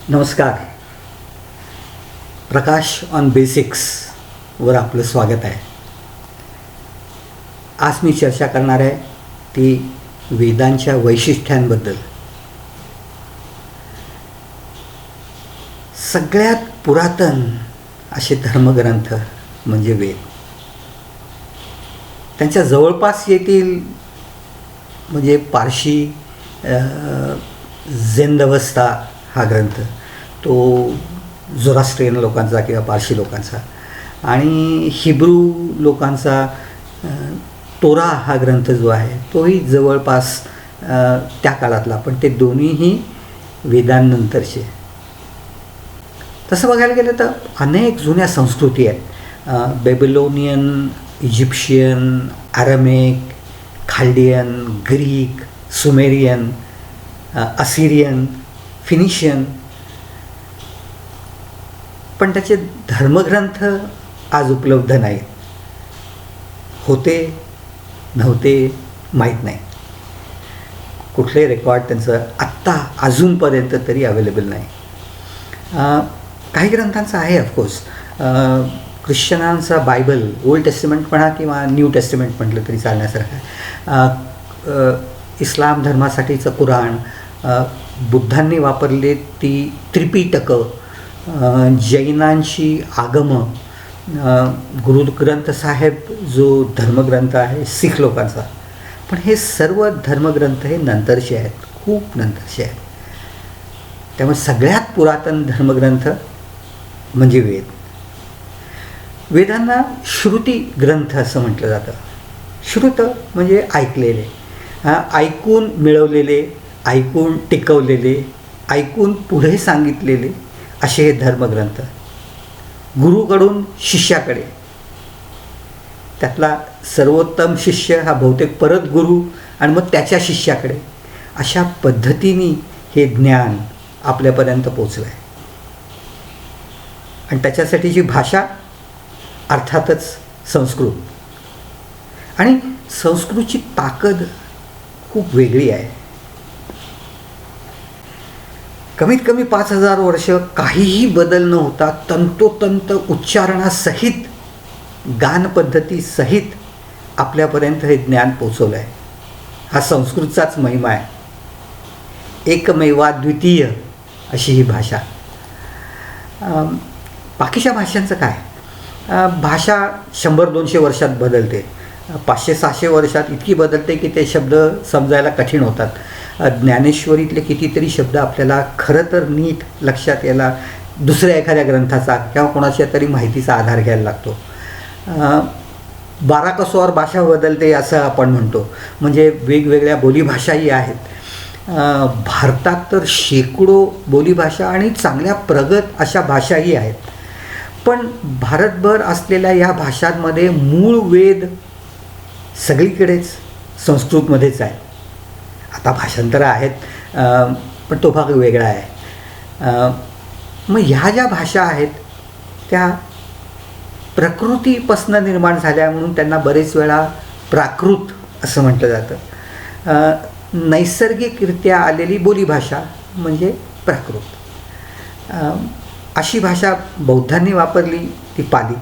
नमस्कार. प्रकाश on basics वर आपलं स्वागत आहे. आज मी चर्चा करणार आहे ती वेदांच्या वैशिष्ट्यांबद्दल. सगळ्यात पुरातन असे धर्मग्रंथ म्हणजे वेद. त्यांच्या जवळपास येतील म्हणजे पारशी झेंदवस्था हा ग्रंथ, तो झोरास्ट्रियन लोकांचा किंवा पारशी लोकांचा, आणि हिब्रू लोकांचा तोरा हा ग्रंथ जो आहे तोही जवळपास त्या काळातला, पण ते दोन्हीही वेदांनंतरचे. तसं बघायला गेलं तर अनेक जुन्या संस्कृती आहेत. Babylonian, Egyptian, Aramaic, Chaldean, Greek, Sumerian, Assyrian, Phoenician, पण त्याचे धर्मग्रंथ आज उपलब्ध नाहीत. होते नव्हते माहीत नाही. कुठले रेकॉर्ड त्यांचं आत्ता अजूनपर्यंत तरी अवेलेबल नाही. काही ग्रंथांचं आहे ऑफकोर्स. ख्रिश्चनांचा बायबल, ओल्ड टेस्टिमेंट म्हणा किंवा न्यू टेस्टिमेंट म्हटलं तरी चालण्यासारखं आहे. इस्लाम धर्मासाठीचं कुराण, बुद्धांनी वापरले ती त्रिपिटकं, जैनांची आगमं, गुरुग्रंथ साहेब जो धर्मग्रंथ आहे शीख लोकांचा, पण हे सर्व धर्मग्रंथ हे नंतरचे आहेत, खूप नंतरचे आहेत. त्यामुळे सगळ्यात पुरातन धर्मग्रंथ म्हणजे वेद. वेदांना श्रुती ग्रंथ असं म्हटलं जातं. श्रुत म्हणजे ऐकलेले, ऐकून मिळवलेले, ऐकून टिकवलेले, ऐकून पुढे सांगितलेले असे हे धर्मग्रंथ. गुरुकडून शिष्याकडे, त्यातला सर्वोत्तम शिष्य हा बहुतेक परत गुरु आणि मग त्याच्या शिष्याकडे, अशा पद्धतीने हे ज्ञान आपल्यापर्यंत पोचलं आहे. आणि त्याच्यासाठीची भाषा अर्थातच संस्कृत. आणि संस्कृतची ताकद खूप वेगळी आहे. कमीत कमी 5000 वर्ष काहीही बदल न होता तंतोतंत उच्चारणासहित, गान पद्धतीसहित आपल्यापर्यंत हे ज्ञान पोचवलं आहे. हा संस्कृतचाच महिमा आहे. एकमेवाद्वितीय अशी ही भाषा. बाकीच्या भाषांचं काय? भाषा 100-200 वर्षात बदलते. 500-600 वर्षात इतकी बदलते की ते शब्द समजायला कठीण होतात. ज्ञानेश्वरीतले कितीतरी शब्द आपल्याला खरं तर नीट लक्षात यायला दुसऱ्या एखाद्या ग्रंथाचा किंवा कोणाच्या तरी माहितीचा आधार घ्यायला लागतो. 12 कसोवर भाषा बदलते असं आपण म्हणतो. म्हणजे वेगवेगळ्या बोलीभाषाही आहेत. भारतात तर शेकडो बोलीभाषा आणि चांगल्या प्रगत अशा भाषाही आहेत. पण भारतभर असलेल्या या भाषांमध्ये मूळ वेद सगळीकडेच संस्कृतमध्येच आहे. आता भाषांतरं आहेत, पण तो भाग वेगळा आहे. मग ह्या ज्या भाषा आहेत त्या प्रकृतीपासून निर्माण झाल्या म्हणून त्यांना बरेच वेळा प्राकृत असं म्हटलं जातं. नैसर्गिकरित्या आलेली बोलीभाषा म्हणजे प्राकृत. अशी भाषा बौद्धांनी वापरली ती पाली,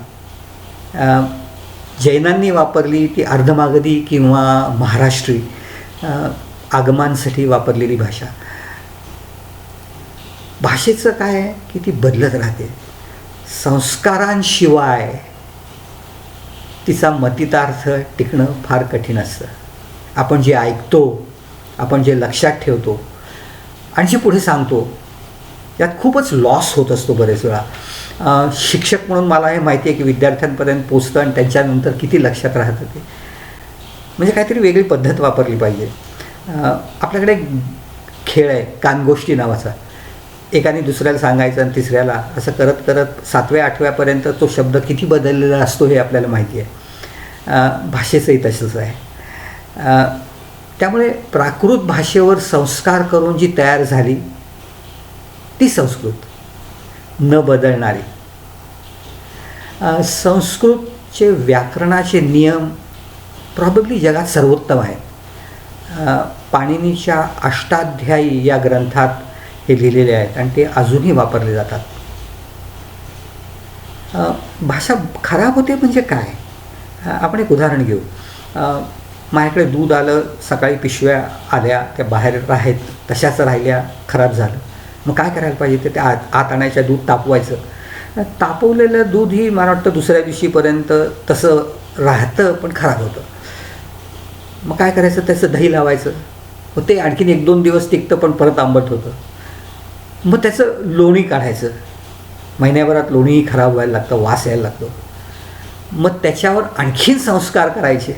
जैनांनी वापरली ती अर्धमागधी किंवा महाराष्ट्री, आगमांसाठी वापरलेली भाषा. भाषेचं काय आहे की ती बदलत राहते. संस्कारांशिवाय तिचा मतितार्थ टिकणं फार कठीण असतं. आपण जे ऐकतो, आपण जे लक्षात ठेवतो आणि जे पुढे सांगतो यात खूपच लॉस होत असतो बरेच वेळा. शिक्षक म्हणून मला हे माहिती आहे की विद्यार्थ्यांपर्यंत पोचतं आणि त्यांच्यानंतर किती लक्षात राहतं ते. म्हणजे काहीतरी वेगळी पद्धत वापरली पाहिजे. आपल्याकडे एक खेळ आहे कानगोष्टी नावाचा. एकाने दुसऱ्याला सांगायचं आणि तिसऱ्याला, असं करत करत 7व्या-8व्यापर्यंत तो शब्द किती बदललेला असतो हे आपल्याला माहिती आहे. भाषेचंही तसंच आहे. त्यामुळे प्राकृत भाषेवर संस्कार करून जी तयार झाली ती संस्कृत, न बदलणारी. संस्कृतचे व्याकरणाचे नियम प्रॉबेबली जगात सर्वोत्तम आहेत. पाणिनीच्या अष्टाध्यायी या ग्रंथात हे लिहिलेले आहेत आणि ते अजूनही वापरले जातात. भाषा खराब होते म्हणजे काय? आपण एक उदाहरण घेऊ. माझ्याकडे दूध आलं, सकाळी पिशव्या आल्या, त्या बाहेर आहेत तशाच राहिल्या, खराब झालं. मग काय करायला पाहिजे? ते आत आणायच्या, दूध तापवायचं. तापवलेलं दूधही मला वाटतं दुसऱ्या दिवशीपर्यंत तसं राहतं, पण खराब होतं. मग काय करायचं? त्याचं दही लावायचं. मग ते आणखीन 1-2 दिवस टिकतं, पण परत आंबट होतं. मग त्याचं लोणी काढायचं. महिन्याभरात लोणीही खराब व्हायला लागतं, वास यायला लागतो. मग त्याच्यावर आणखीन संस्कार करायचे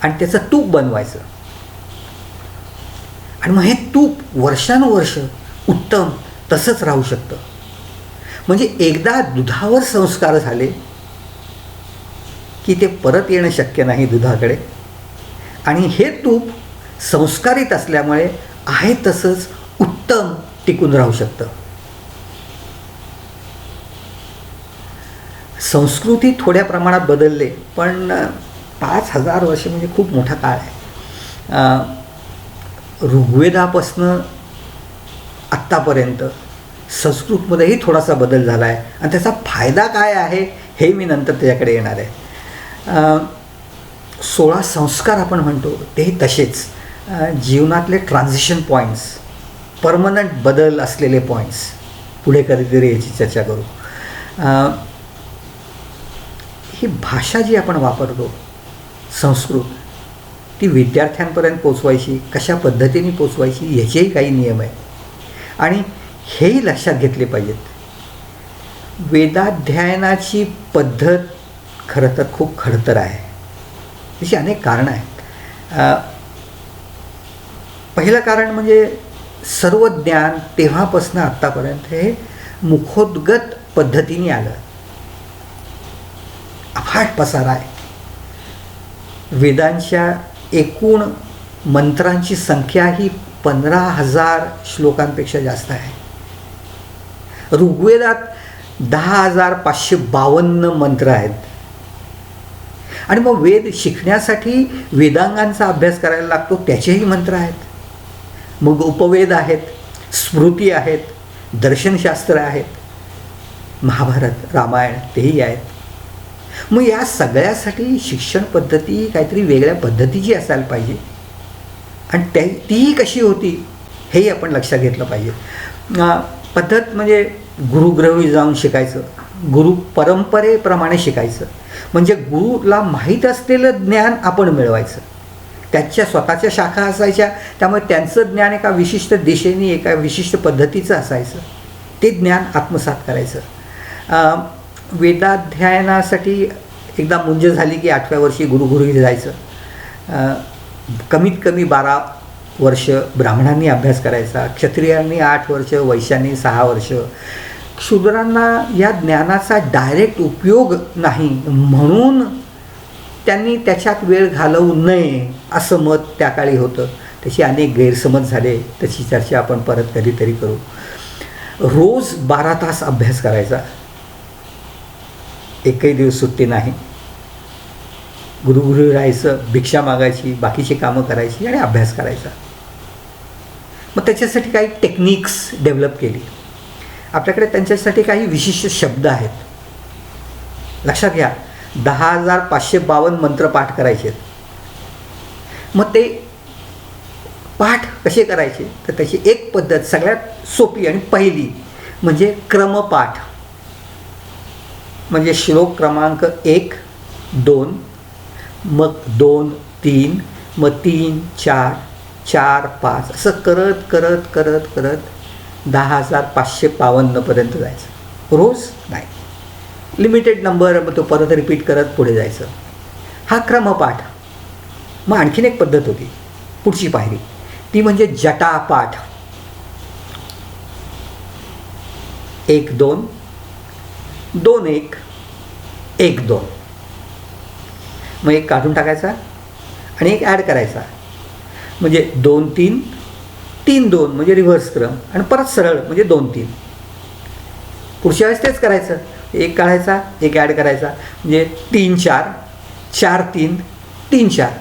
आणि त्याचं तूप बनवायचं. आणि मग हे तूप वर्षानुवर्ष उत्तम तसंच राहू शकतं. म्हणजे एकदा दुधावर संस्कार झाले की ते परत येणं शक्य नाही दुधाकडे. आणि हे तूप संस्कारित असल्यामुळे आहे तसंच उत्तम टिकून राहू शकतं. संस्कृती थोड्या प्रमाणात बदलले, पण 5000 वर्ष म्हणजे खूप मोठा काळ आहे. ऋग्वेदापासनं आत्तापर्यंत संस्कृतमध्येही थोडासा बदल झाला आहे आणि त्याचा फायदा काय आहे हे मी नंतर त्याच्याकडे येणार आहे. 16 संस्कार आपण म्हणतो तेही तसेच जीवनातले ट्रान्झिशन पॉईंट्स, परमनंट बदल असलेले पॉईंट्स. पुढे कधीतरी याची चर्चा करू. ही भाषा जी आपण वापरतो संस्कृत, ती विद्यार्थ्यांपर्यंत पोचवायची, कशा पद्धतीने पोचवायची याचेही काही नियम आहेत आणि हेही लक्षात घेतले पाहिजेत. वेदाध्ययनाची पद्धत खरं तर खूप खडतर आहे. त्याची अनेक कारणं आहेत. पहिलं कारण म्हणजे सर्व ज्ञान तेव्हापासून आत्तापर्यंत हे मुखोद्गत पद्धतीने आलं. अफाट पसारा आहे. वेदांच्या एकूण मंत्रांची संख्या ही 15,000 श्लोकांपेक्षा जास्त आहे. ऋग्वेदात 10,552 मंत्र आहेत. आणि मग वेद शिकण्यासाठी वेदांगांचा अभ्यास करायला लागतो, त्याचेही मंत्र आहेत. मग उपवेद आहेत, स्मृती आहेत, दर्शनशास्त्र आहेत, महाभारत, रामायण तेही आहेत. मग या सगळ्यासाठी शिक्षण पद्धती काहीतरी वेगळ्या पद्धतीची असायला पाहिजे आणि तीही कशी होती हेही आपण लक्षात घेतलं पाहिजे. पद्धत म्हणजे गुरुगृही जाऊन शिकायचं, गुरु परंपरेप्रमाणे शिकायचं. म्हणजे गुरुला माहीत असलेलं ज्ञान आपण मिळवायचं. त्यांच्या स्वतःच्या शाखा असायच्या, त्यामुळे त्यांचं ज्ञान एका विशिष्ट दिशेने, एका विशिष्ट पद्धतीचं असायचं. ते ज्ञान आत्मसात करायचं. वेदाध्ययनासाठी एकदा मुंज झाली की 8व्या वर्षी गुरुगृही जायचं. कमीत कमी 12 वर्ष ब्राह्मणांनी अभ्यास करायचा, क्षत्रियांनी 8 वर्ष, वैश्यांनी 6 वर्ष. शूद्रांना या ज्ञानाचा डायरेक्ट उपयोग नाही म्हणून त्यांनी त्याच्यात वेळ घालवू नये असं मत त्या काळी होतं. त्याची अनेक गैरसमज झाले, त्याची चर्चा आपण परत कधीतरी करू. रोज 12 तास अभ्यास करायचा, एकही दिवस सुट्टी नाही. गुरुगृही राहायचं, भिक्षा मागायची, बाकीची कामं करायची आणि अभ्यास करायचा. मग त्याच्यासाठी काही टेक्निक्स डेव्हलप केली. आपल्याकडे त्यांच्यासाठी काही विशिष्ट शब्द आहेत. लक्षात घ्या, 10,552 मंत्र पाठ करायचे आहेत. मग ते पाठ कसे करायचे तर त्याची एक पद्धत सगळ्यात सोपी आणि पहिली म्हणजे क्रमपाठ. म्हणजे श्लोक क्रमांक 1, 2, मग 2, 3, मग 3, 4, 4, 5 असं करत करत करत करत 10,552 पर्यंत जायचं. रोज नाही, लिमिटेड नंबर, मग तो परत रिपीट करत पुढे जायचं. हा क्रमपाठ. मग आणखीन एक पद्धत होती, पुढची पायरी, ती म्हणजे जटापाठ. 1, 2, 2, 1, 1, 2. मग एक काढून टाकायचा आणि एक ॲड करायचा. म्हणजे 2, 3, 3, 2 म्हणजे रिव्हर्स क्रम आणि परत सरळ म्हणजे 2, 3. पुढच्या वेळेस तेच करायचं, एक काढायचा, एक ॲड करायचा. म्हणजे 3, 4, 4, 3, 3, 4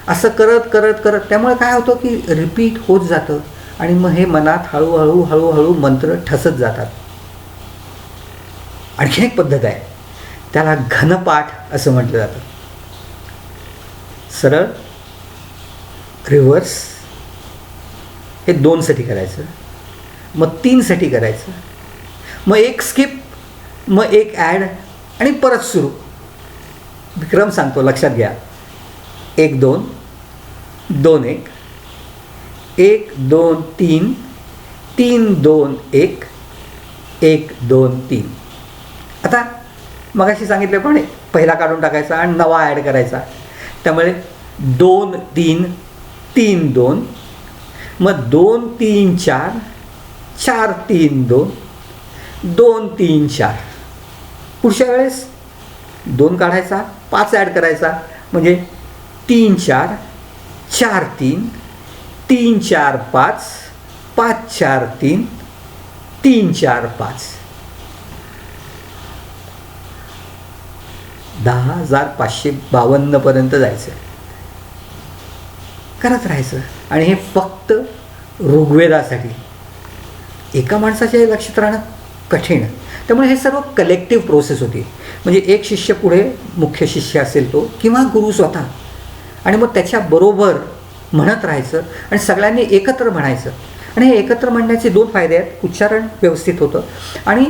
असं करत करत करत. त्यामुळे काय होतं की रिपीट होत जातं. आणि मग हे मनात हळूहळू हळूहळू मंत्र ठसत जातात. आणखी एक पद्धत आहे, त्याला घनपाठ असं म्हटलं जातं. सरळ, रिव्हर्स, हे 2 साठी करायचं, मग 3 साठी करायचं, मग 1 स्किप, मग 1 ॲड आणि परत सुरू. विक्रम सांगतो, लक्षात घ्या. 1 2 2 1 1 2 3 3 2 1 1 2 3. आता मगाशी सांगितल्याप्रमाणे पहिला काढून टाकायचा आणि नवा ॲड करायचा. त्यामुळे 2 3 3 2, मग 2 3 4 4 3 2 2 3 4. पुढच्या वेळेस 2 काढायचा, 5 ॲड करायचा, म्हणजे 3 4 4 3 3 4 5 5 4 3 3 4 5. 10,552 पर्यंत जायचं, करत राहायचं. आणि हे फक्त ऋग्वेदासाठी. एका माणसाच्या लक्षात राहणं कठीण. त्यामुळे हे सर्व कलेक्टिव्ह प्रोसेस होती. म्हणजे एक शिष्य पुढे, मुख्य शिष्य असेल तो किंवा गुरु स्वतः, आणि मग त्याच्याबरोबर म्हणत राहायचं आणि सगळ्यांनी एकत्र म्हणायचं. आणि हे एकत्र म्हणण्याचे 2 फायदे आहेत. उच्चारण व्यवस्थित होतं आणि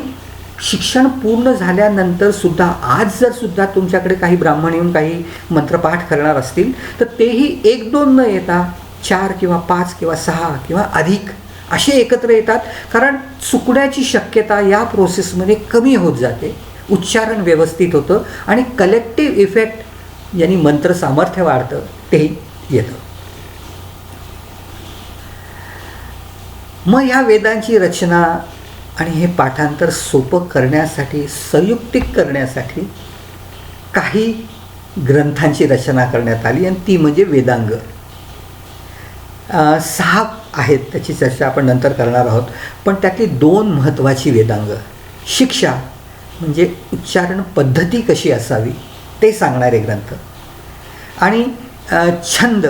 शिक्षण पूर्ण झाल्यानंतर सुद्धा आज जर सुद्धा तुमच्याकडे काही ब्राह्मण येऊन काही मंत्रपाठ करणार असतील तर तेही 1-2 न येता 4 किंवा 5 किंवा 6 किंवा अधिक असे एकत्र येतात. कारण चुकण्याची शक्यता या प्रोसेसमध्ये कमी होत जाते. उच्चारण व्यवस्थित होतं आणि कलेक्टिव्ह इफेक्ट यांनी मंत्र सामर्थ्य वाढतं तेही येतं. मग या वेदांची रचना आणि हे पाठांतर सोपं करण्यासाठी, संयुक्तिक करण्यासाठी काही ग्रंथांची रचना करण्यात आली आणि ती म्हणजे वेदांग. 6 आहेत, त्याची चर्चा आपण नंतर करणार आहोत. पण त्यातली 2 महत्त्वाची वेदांग. शिक्षा म्हणजे उच्चारण पद्धती कशी असावी ते सांगणारे ग्रंथ, आणि छंद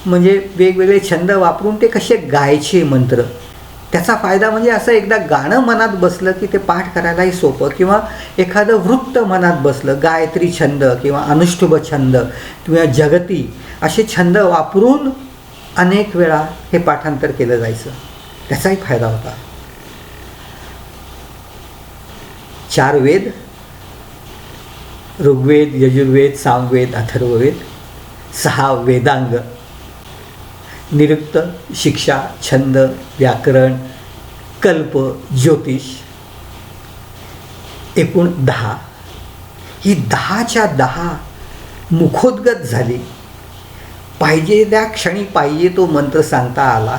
म्हणजे वेगवेगळे छंद वापरून ते कसे गायचे मंत्र. त्याचा फायदा म्हणजे असं एकदा गाणं मनात बसलं की ते पाठ करायलाही सोपं, किंवा एखादं वृत्त मनात बसलं, गायत्री छंद किंवा अनुष्टुभ छंद किंवा जगती असे छंद वापरून अनेक वेळा हे पाठांतर केलं जायचं. त्याचाही फायदा होता. 4 वेद, ऋग्वेद, यजुर्वेद, सामवेद, अथर्ववेद, 6 वेदांग, निरुक्त, शिक्षा, छंद, व्याकरण, कल्प, ज्योतिष, एकूण 10. ही 10च्या 10 मुखोद्गत झाली. पाहिजे त्या क्षणी पाहिजे तो मंत्र सांगता आला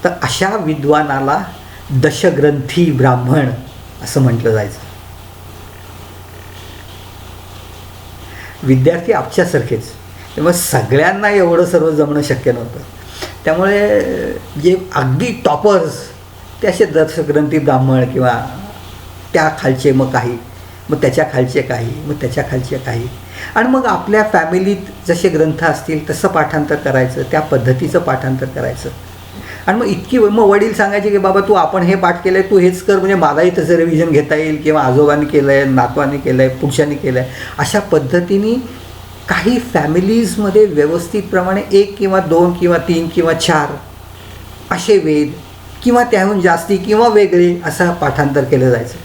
तर अशा विद्वानाला दशग्रंथी ब्राह्मण असं म्हटलं जायचं. विद्यार्थी आपच्यासारखेच, त्यामुळे सगळ्यांना एवढं सर्व जमणं शक्य नव्हतं. त्यामुळे जे अगदी टॉपर्स ते असे दशग्रंथी ब्राह्मण किंवा त्या खालचे, मग काही, मग त्याच्या खालचे काही, मग त्याच्या खालचे काही, आणि मग आपल्या फॅमिलीत जसे ग्रंथ असतील तसं पाठांतर करायचं, त्या पद्धतीचं पाठांतर करायचं. आणि मग इतकी मग वडील सांगायचे की बाबा तू आपण हे पाठ केलं आहे, तू हेच कर, म्हणजे मलाही तसं रिव्हिजन घेता येईल, किंवा आजोबांनी केलं आहे, नातवांनी केलं आहे, पुरुषांनी केलं आहे. अशा पद्धतीने काही फॅमिलीजमध्ये व्यवस्थितप्रमाणे 1 किंवा 2 किंवा 3 किंवा 4 असे वेद किंवा त्याहून जास्ती किंवा वेगळे असं पाठांतर केलं जायचं.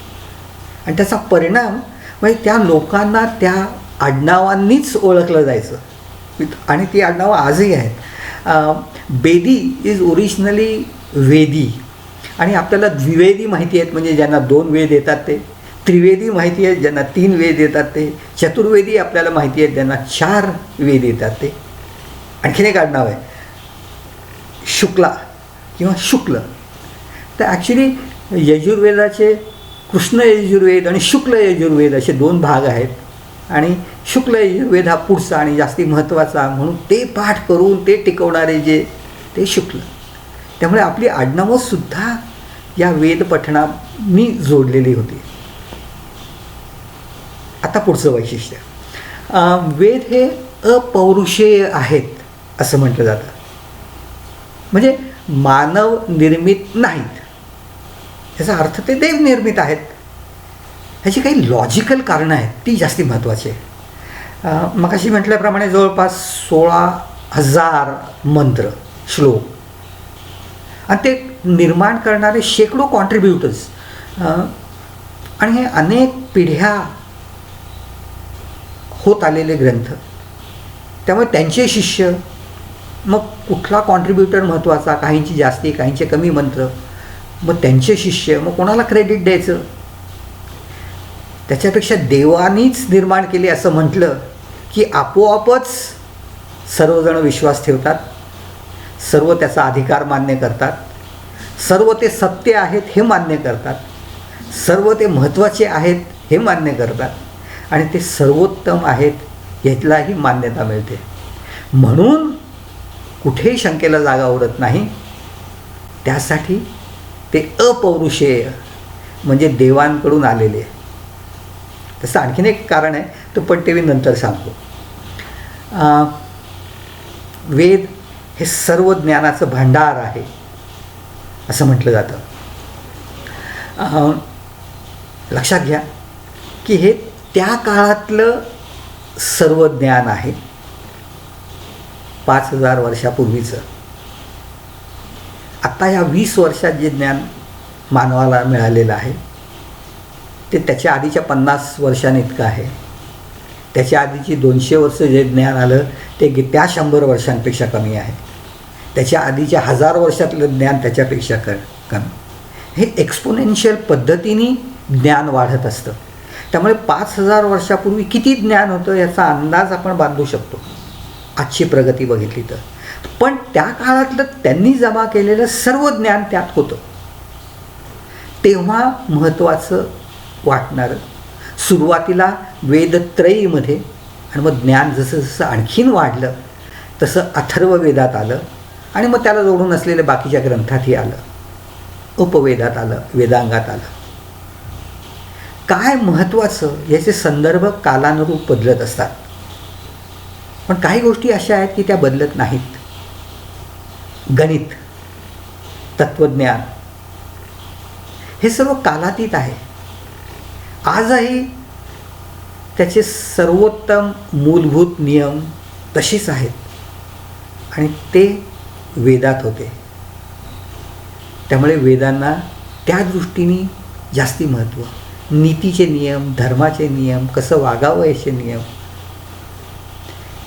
आणि त्याचा परिणाम म्हणजे त्या लोकांना त्या आडनावांनीच ओळखलं जायचं, आणि ती आडनावं आजही आहेत. बेदी इज ओरिजिनली वेदी, आणि आपल्याला द्विवेदी माहिती आहेत, म्हणजे ज्यांना 2 वेद येतात ते. त्रिवेदी माहिती आहे ज्यांना 3 वेद येतात ते. चतुर्वेदी आपल्याला माहिती आहेत ज्यांना 4 वेद येतात ते. आणखीन एक आडनाव आहे शुक्ला किंवा शुक्ल. तर ॲक्च्युली यजुर्वेदाचे कृष्ण यजुर्वेद आणि शुक्ल यजुर्वेद असे 2 भाग आहेत, आणि शुक्ल यजुर्वेद हा पुढचा आणि जास्ती महत्त्वाचा, म्हणून ते पाठ करून ते टिकवणारे जे ते शुक्ल. त्यामुळे आपली आडनावंसुद्धा या वेद पठणांनी जोडलेली होती. आता पुढचं वैशिष्ट्य, वेद हे अपौरुषेय आहेत असं म्हटलं जातं. म्हणजे मानव निर्मित नाहीत. याचा अर्थ ते देवनिर्मित आहेत. ह्याची काही लॉजिकल कारणं आहेत, ती जास्ती महत्त्वाची आहे. मगाशी म्हटल्याप्रमाणे जवळपास 16,000 मंत्र, श्लोक, आणि ते निर्माण करणारे शेकडो कॉन्ट्रीब्युटर्स, आणि हे अनेक पिढ्या होत आलेले ग्रंथ. त्यामुळे त्यांचे शिष्य, मग कुठला कॉन्ट्रीब्युटर महत्त्वाचा, काहींची जास्ती काहींचे कमी मंत्र, मग त्यांचे शिष्य, मग कोणाला क्रेडिट द्यायचं. त्याच्यापेक्षा देवानीच निर्माण केले असं म्हटलं की आपोआपच सर्वजण विश्वास ठेवतात, सर्व त्याचा अधिकार मान्य करतात, सर्व ते सत्य आहेत हे मान्य करतात, सर्व ते महत्त्वाचे आहेत हे मान्य करतात, आणि ते सर्वोत्तम आहेत यातलाही मान्यता मिळते. म्हणून कुठेही शंकेला जागा उरत नाही. त्यासाठी ते अपौरुषेय म्हणजे देवांकडून आलेले. तसं आणखीन एक कारण आहे, तो पण ते मी नंतर सांगतो. वेद हे सर्व ज्ञानाचं भांडार आहे असं म्हटलं जातं. लक्षात घ्या की हे त्या काळातलं सर्व ज्ञान आहे, 5,000 वर्षापूर्वीचं. आत्ता या 20 वर्षात जे ज्ञान मानवाला मिळालेलं आहे ते त्याच्या आधीच्या 50 वर्षांइतकं आहे. त्याच्या आधीची 200 वर्ष जे ज्ञान आलं ते त्या 100 वर्षांपेक्षा कमी आहे. त्याच्या आधीच्या 1000 वर्षातलं ज्ञान त्याच्यापेक्षा कमी. हे एक्सपोनेन्शियल पद्धतीने ज्ञान वाढत असतं. त्यामुळे 5,000 वर्षापूर्वी किती ज्ञान होतं याचा अंदाज आपण बांधू शकतो आजची प्रगती बघितली तर. पण त्या काळातलं त्यांनी जमा केलेलं सर्व ज्ञान त्यात होतं. तेव्हा महत्त्वाचं वाटणारं सुरुवातीला वेदत्रयीमध्ये, आणि मग ज्ञान जसं जसं आणखीन वाढलं तसं अथर्ववेदात आलं, आणि मग त्याला जोडून असलेल्या बाकीच्या ग्रंथातही आलं, उपवेदात आलं, वेदांगात आलं. काय महत्त्वाचं याचे संदर्भ कालानुरूप बदलत असतात, पण काही गोष्टी अशा आहेत की त्या बदलत नाहीत. गणित, तत्त्वज्ञान हे सर्व कालातीत आहे. आजही त्याचे सर्वोत्तम मूलभूत नियम तसेच आहेत, आणि ते वेदात होते. त्यामुळे वेदांना त्या दृष्टीने जास्ती महत्त्व. नीतीचे नियम, धर्माचे नियम, कसं वागावं याचे नियम,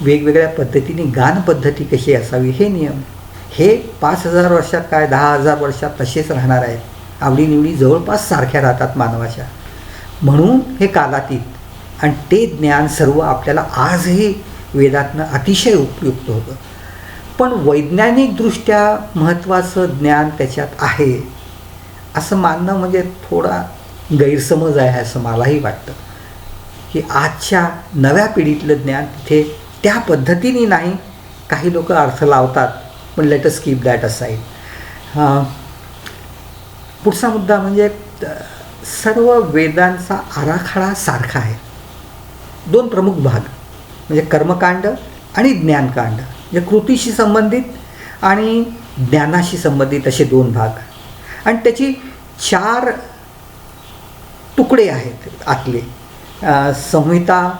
वेगवेगळ्या पद्धतीने गान पद्धती कशी असावी हे नियम, हे 5,000 वर्षात काय 10,000 वर्षात तसेच राहणार आहेत. आवडीनिवडी जवळपास सारख्या राहतात मानवाच्या. म्हणून हे कालातीत, आणि ते ज्ञान सर्व आपल्याला आजही वेदातनं अतिशय उपयुक्त होतं. पण वैज्ञानिकदृष्ट्या महत्त्वाचं ज्ञान त्याच्यात आहे असं मानणं म्हणजे थोडा गैरसमज आहे असं मलाही वाटतं. की आजच्या नव्या पिढीतलं ज्ञान तिथे त्या पद्धतीने नाही. काही लोक अर्थ लावतात, पण let us keep that aside. पुढचा मुद्दा म्हणजे सर्व वेदांचा आराखडा सारखा आहे. 2 प्रमुख भाग म्हणजे कर्मकांड आणि ज्ञानकांड, म्हणजे कृतीशी संबंधित आणि ज्ञानाशी संबंधित असे 2 भाग, आणि त्याची 4 तुकडे आहेत आतले, संहिता,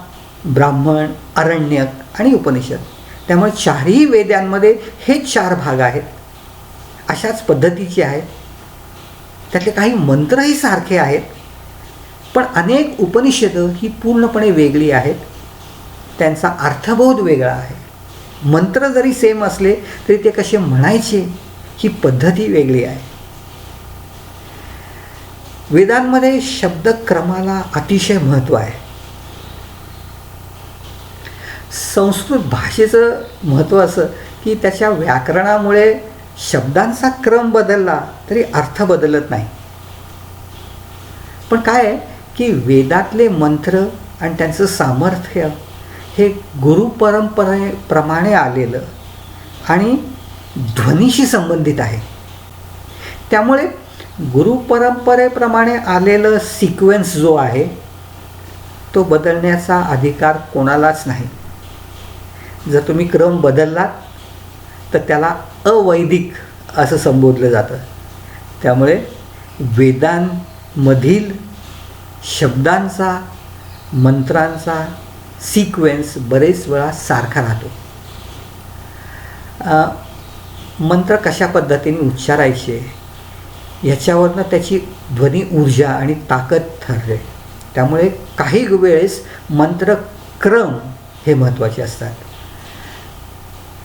ब्राह्मण, अरण्यक आणि उपनिषद. त्यामुळे 4ही वेदांमध्ये हे 4 भाग आहेत. अशाच पद्धतीचे आहेत. त्यातले काही मंत्रही सारखे आहेत, पण अनेक उपनिषदं ही पूर्णपणे वेगळी आहेत. त्यांचा अर्थबोध वेगळा आहे. मंत्र जरी सेम असले तरी ते कसे म्हणायचे ही पद्धती वेगळी आहे. वेदांमध्ये शब्दक्रमाला अतिशय महत्त्व आहे. संस्कृत भाषेचं महत्त्व असं की त्याच्या व्याकरणामुळे शब्दांचा क्रम बदलला तरी अर्थ बदलत नाही. पण काय आहे की वेदातले मंत्र आणि त्यांचं सामर्थ्य हे गुरुपरंपरेप्रमाणे आलेलं आणि ध्वनीशी संबंधित आहे. त्यामुळे गुरुपरंपरेप्रमाणे आलेलं सिक्वेन्स जो आहे तो बदलण्याचा अधिकार कोणालाच नाही. जर तुम्ही क्रम बदललात तर त्याला अवैदिक असं संबोधलं जातं. त्यामुळे वेदांमधील शब्दांचा, मंत्रांचा सिक्वेन्स बरेच वेळा सारखा राहतो. मंत्र कशा पद्धतीने उच्चारायचे याच्यावरनं त्याची ध्वनी ऊर्जा आणि ताकद ठरते. त्यामुळे काही वेळेस मंत्रक्रम हे महत्त्वाचे असतात.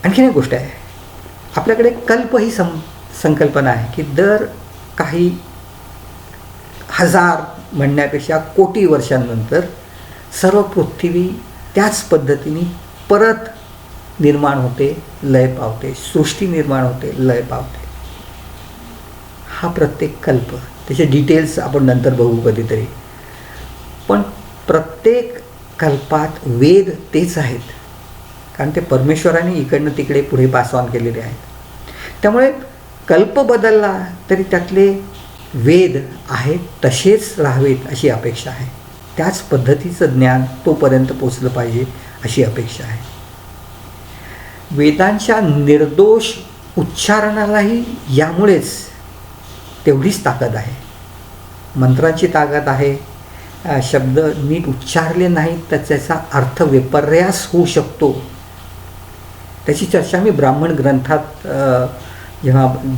आणखीन एक गोष्ट आहे, आपल्याकडे कल्प ही संकल्पना आहे की दर काही हजार म्हणण्यापेक्षा कोटी वर्षांनंतर सर्व पृथ्वी त्याच पद्धतीने परत निर्माण होते, लय पावते, सृष्टी निर्माण होते, लय पावते. हा प्रत्येक कल्प, त्याचे डिटेल्स आपण नंतर बघू कधीतरी. पण प्रत्येक कल्पात वेद तेच आहेत, कारण ते परमेश्वराने इकडनं तिकडे पुढे पास ऑन केलेले आहेत. त्यामुळे कल्प बदलला तरी त्यातले वेद आहेत तसेच राहावेत अशी अपेक्षा आहे. त्याच पद्धतीचं ज्ञान तोपर्यंत पोचलं पाहिजे अशी अपेक्षा आहे. वेदांच्या निर्दोष उच्चारणालाही यामुळेच तेवढीच ताकद आहे. मंत्रांची ताकद आहे. शब्द नीट उच्चारले नाहीत तर त्याचा अर्थ विपर्यास होऊ शकतो. त्याची चर्चा मी ब्राह्मण ग्रंथात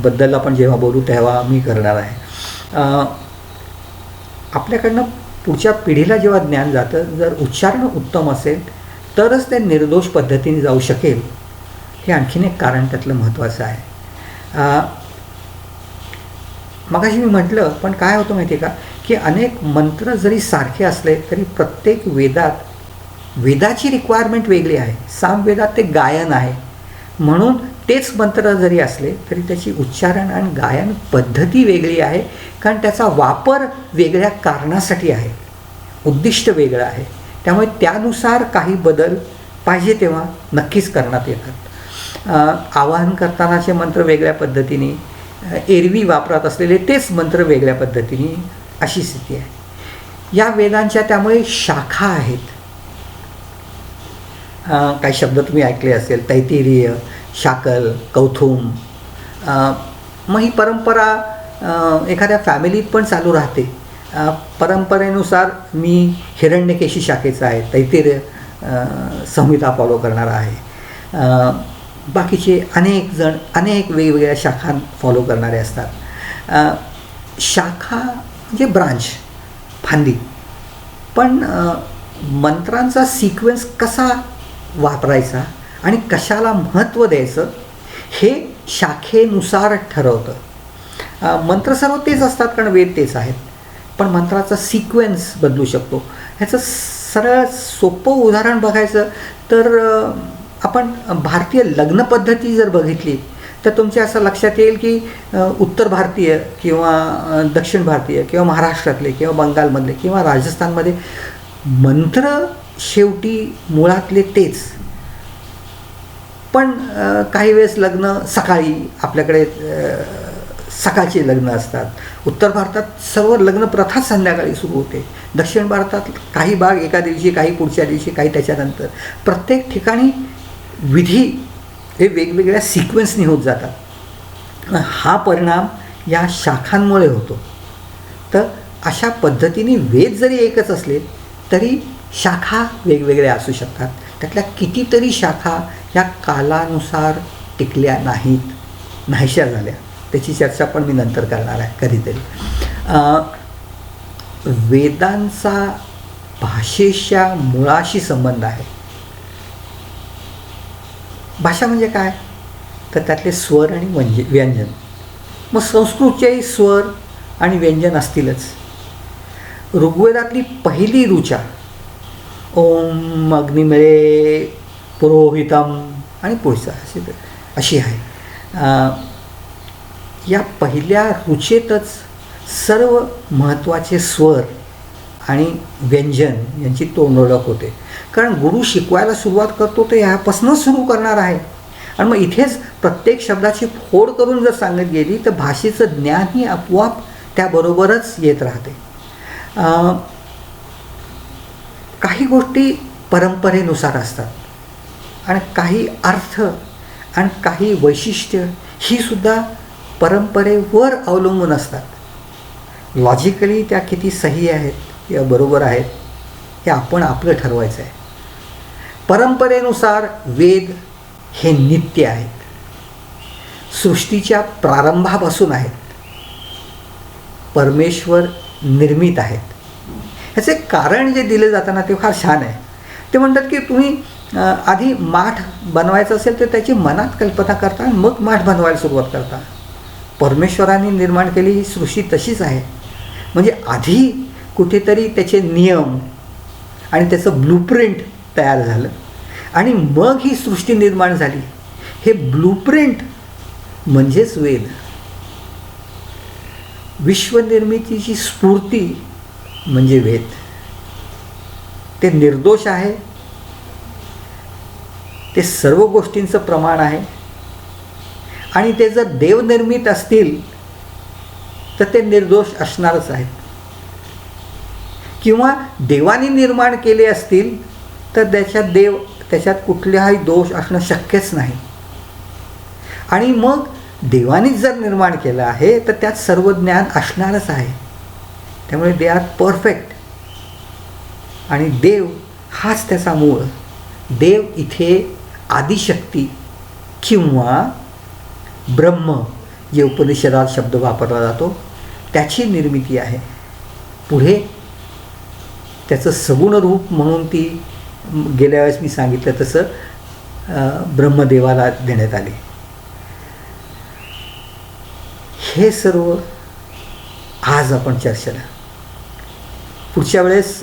बद्दल आपण जेव्हा बोलू तेव्हा मी करणार आहे. आपल्याकडनं पुढच्या पिढीला जेव्हा ज्ञान जातं, जर उच्चारण उत्तम असेल तरच ते निर्दोष पद्धतीने जाऊ शकेल. हे आणखीन एक कारण त्यातलं महत्त्वाचं आहे. मगाशी मी म्हटलं, पण काय होतं माहिती आहे का, की अनेक मंत्र जरी सारखे असले तरी प्रत्येक वेदाची रिक्वायरमेंट वेगळी आहे. सामवेदात ते गायन आहे, म्हणून तेच मंत्र जरी असले तरी त्याची उच्चारण आणि गायन पद्धती वेगळी आहे, कारण त्याचा वापर वेगळ्या कारणासाठी आहे, उद्दिष्ट वेगळं आहे. त्यामुळे त्यानुसार काही बदल पाहिजे तेव्हा नक्कीच करण्यात येतात. आवाहन करतानाचे मंत्र वेगळ्या पद्धतीने, एरवी वापरात असलेले तेच मंत्र वेगळ्या पद्धतीने, अशी स्थिती आहे. या वेदांच्या त्यामुळे शाखा आहेत. काही शब्द तुम्ही ऐकले असेल, तैत्तिरीय, शाकल, कौथुम. मग ही परंपरा एखाद्या फॅमिलीत पण चालू राहते. परंपरेनुसार मी हिरण्यकेशी शाखेचा आहे, तैत्तिरीय संहिता फॉलो करणारा आहे. बाकीचे अनेक जण अनेक वेगवेगळ्या शाखा फॉलो करणारे असतात. शाखा म्हणजे ब्रांच, फांदी. पण मंत्रांचा सिक्वेन्स कसा वापरायचा आणि कशाला महत्त्व द्यायचं हे शाखेनुसार ठरवतं. मंत्र सर्व तेच असतात कारण वेद तेच आहेत, पण मंत्राचा सिक्वेन्स बदलू शकतो. ह्याचं सरळ सोपं उदाहरण बघायचं तर आपण भारतीय लग्न पद्धती जर बघितली तर तुमच्या असं लक्षात येईल की उत्तर भारतीय किंवा दक्षिण भारतीय किंवा महाराष्ट्रातले किंवा बंगालमधले किंवा राजस्थानमध्ये मंत्र शेवटी मुळातले तेच, पण काही वेळेस लग्न सकाळी, आपल्याकडे सकाळचे लग्न असतात. उत्तर भारतात सर्व लग्न प्रथा संध्याकाळी सुरू होते. दक्षिण भारतात काही भाग एका दिवशी, काही पुढच्या दिवशी, काही त्याच्यानंतर. प्रत्येक ठिकाणी विधी हे वेगवेगळ्या सिक्वेन्सनी होत जातात. हा परिणाम या शाखांमुळे होतो. तर अशा पद्धतीने वेद जरी एकच असले तरी शाखा वेगवेगळ्या असू शकतात. त्यातल्या कितीतरी शाखा या कालानुसार टिकल्या नाहीत, नाहीशा झाल्या. त्याची चर्चा पण मी नंतर करणार आहे कधीतरी. वेदांचा भाषेच्या मुळाशी संबंध आहे. भाषा म्हणजे काय, तर त्यातले स्वर आणि व्यंजन. मग संस्कृतचेही स्वर आणि व्यंजन असतीलच. ऋग्वेदातली पहिली ऋचा ओम अग्निमळे पुरोहितम आणि पुढचा अशी आहे. या पहिल्या ऋचेतच सर्व महत्त्वाचे स्वर आणि व्यंजन यांची तोंडओळख होते. कारण गुरु शिकवायला सुरुवात करतो तर ह्यापासूनच सुरू करणार आहे. आणि मग इथेच प्रत्येक शब्दाची फोड करून जर सांगत गेली तर भाषेचं ज्ञानही आपोआप त्याबरोबरच येत राहते. काही गोष्टी परंपरेनुसार असतात आणि काही अर्थ आणि काही वैशिष्ट्य ही सुद्धा परंपरेवर अवलंबून असतात. लॉजिकली त्या किती सही आहेत या बरोबर आहेत हे आपण आपलं ठरवायचं आहे. परंपरेनुसार वेद हे नित्य आहेत, सृष्टीच्या प्रारंभापासून आहेत, परमेश्वर निर्मित आहेत. ह्याचे कारण जे दिले जाताना ते फार छान आहे. ते म्हणतात की तुम्ही आधी माठ बनवायचं असेल तर त्याची मनात कल्पना करता आणि मग माठ बनवायला सुरुवात करता. परमेश्वराने निर्माण केली ही सृष्टी तशीच आहे. म्हणजे आधी कुठेतरी त्याचे नियम आणि त्याचं ब्लूप्रिंट तयार झालं आणि मग ही सृष्टी निर्माण झाली. हे ब्लूप्रिंट म्हणजेच वेद. विश्वनिर्मितीची स्फूर्ती म्हणजे वेद. ते निर्दोष आहे, ते सर्व गोष्टींचं प्रमाण आहे आणि ते जर देवनिर्मित असतील तर ते निर्दोष असणारच आहेत, किंवा देवाने निर्माण केले असतील तर त्याच्यात कुठलाही दोष असणं शक्यच नाही. आणि मग देवानेच जर निर्माण केलं आहे तर त्यात सर्व ज्ञान असणारच आहे. त्यामुळे दे आर परफेक्ट आणि देव हाच त्याचा मूळ. देव इथे आदिशक्ती किंवा ब्रह्म जे उपनिषदात शब्द वापरला जातो त्याची निर्मिती आहे. पुढे त्याचं सगुण रूप म्हणून ती गेल्या वेळेस मी सांगितलं तसं ब्रह्मदेवाला देण्यात आले. हे सर्व आज आपण चर्चेला. पुढच्या वेळेस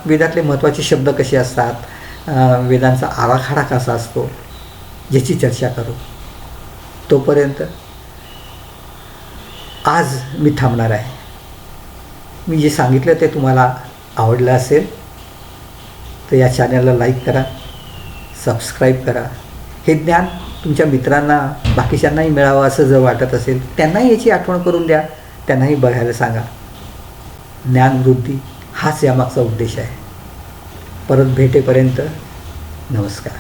वेदातले महत्त्वाचे शब्द कसे असतात, वेदांचा आराखडा कसा असतो याची चर्चा करू. तोपर्यंत आज मी थांबणार आहे. मी जे सांगितलं ते तुम्हाला आवडलं असेल तर या चॅनलला लाईक करा, सबस्क्राईब करा. हे ज्ञान तुमच्या मित्रांना बाकीच्यांनाही मिळावं असं जर वाटत असेल त्यांनाही याची आठवण करून द्या, त्यांनाही बघायला सांगा. ज्ञानवृद्धी हाच यामागचा उद्देश आहे. परत भेटेपर्यंत नमस्कार.